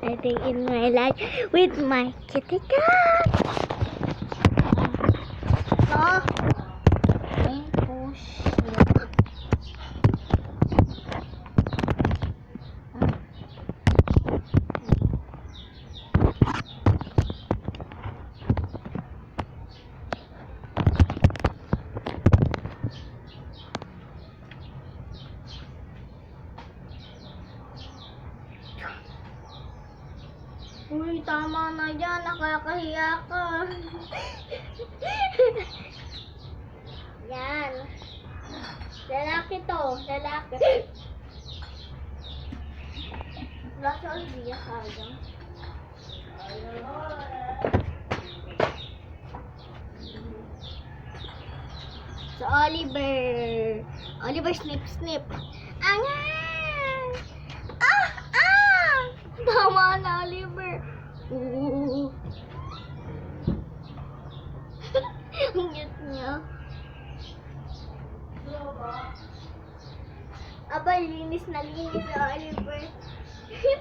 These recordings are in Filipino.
a day in my life with my kitty cat. No. Ayun po siya. Uy, tama na yan. Nakakahiya ka. Yan. Lalaki to. Lalaki. Nasa Olivia ka dyan. So, Oliver. Oliver, snip, snip. Angan! Ah! Ah! Tama na, Oliver. Ang cute niya. Aba, linis na Oliver.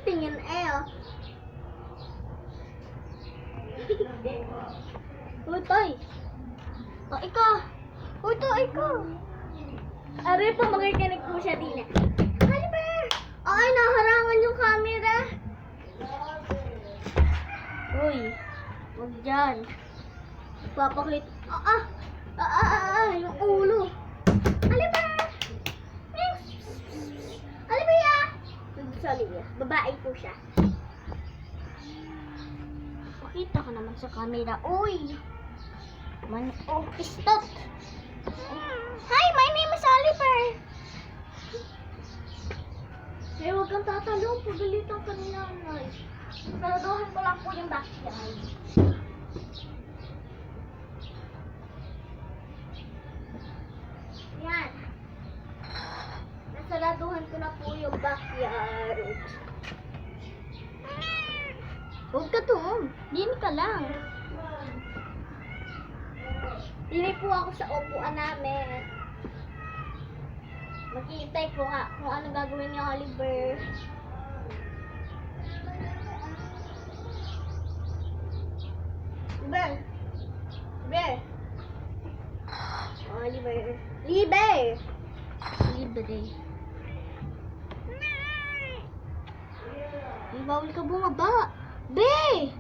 Tingin oh. Utoy. O, ikaw. Utoy, ikaw. Aray pa, makikinig po siya din. Oliver! Ay, naharangan yung camera. Uy, huwag dyan. Papakit. Yung ulo. Oliver! Oliver ya! Sa Olivia. Babae po siya. Pakita ka naman sa camera. Uy! Stop! Hi, my name is Oliver. Eh, huwag kang tatalong. Pagalitan ka ni nanay. Saraduhan ko lang po yung backyard. Yan. Nasaraduhan ko na po yung backyard. Huwag ka doon. Dini ka lang. Dini po ako sa upuan namin. Maghihintay ko nga kung ano gagawin ni Oliver. Oliver! Oliver! Libre! Bawal ka bumaba! Be!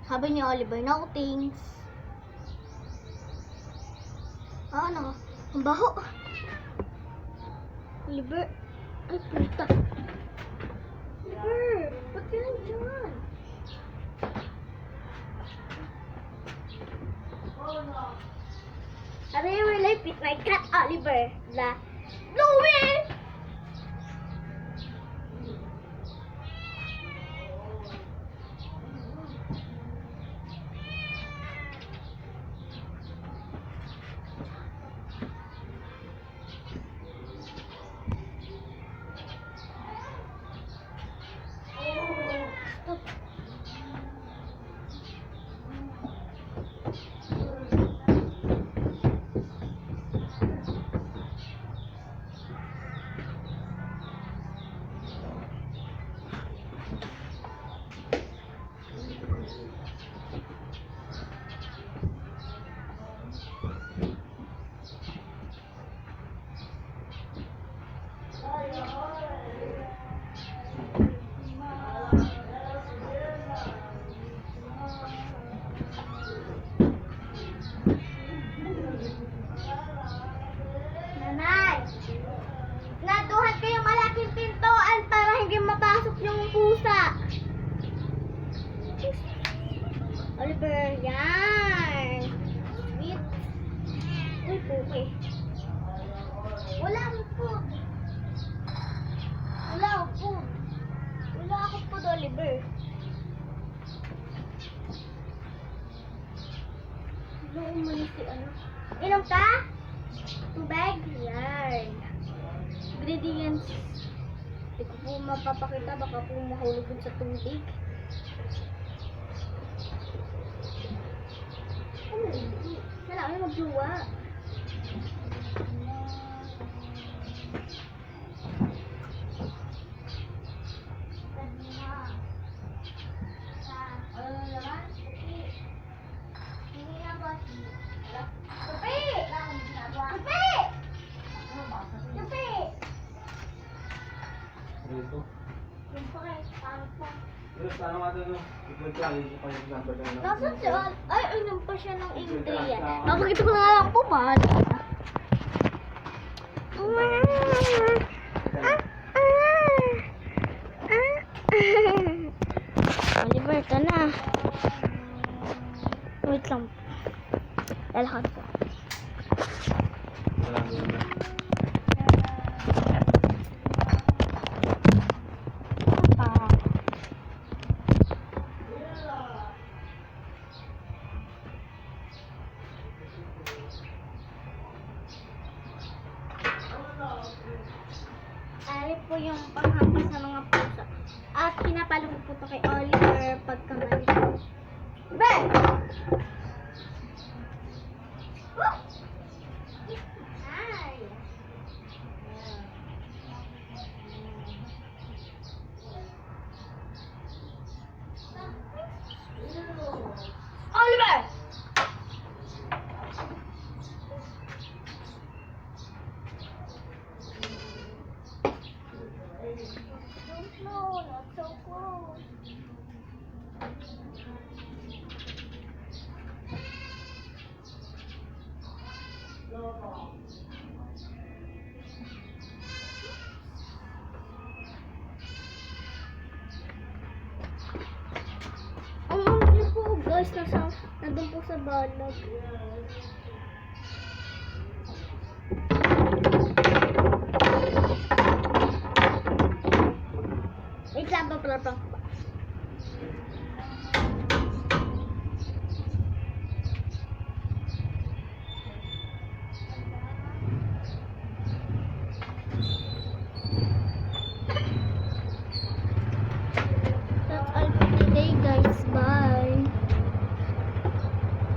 Sabi ni Oliver, no thanks. Ano? Ang baho! Oliver! Ay, puta! Oliver! Ba't ka nandiyan? I will live with my cat Oliver. La Louie! Naduhan kayo malaking pintuan para hindi mapasok yung pusa. Oliver, yan. Sweet. Uy, puki. Wala akong food. Wala akong food. Wala akong food, Oliver. Ano umalis si ano? Inom ka? Tubig? Yan. Ingredients. Hindi ko po mapapakita. Baka po mahulog dun sa tubig. Ano hindi? Kailangan yung magluwa. Dito. Yung pa kayo, paano pa? Pero paano nga ito, no? Ikwento lang, hindi pa yung number ka na. Nasaan si Al? Ay, inom pa siya ng Indriya. Napakita ko na lang po, mahal. Oliver, ka na. Wait lang. Lalakad ko. Wala doon na. Pa. Ari po yung panghampas sa mga pusa. At pinapalong po to kay Oliver pagkamali. Ben! Ay! Oliver! No, not so close. Ang niyo po guys, nandun po sa balag. Wait lang, pa.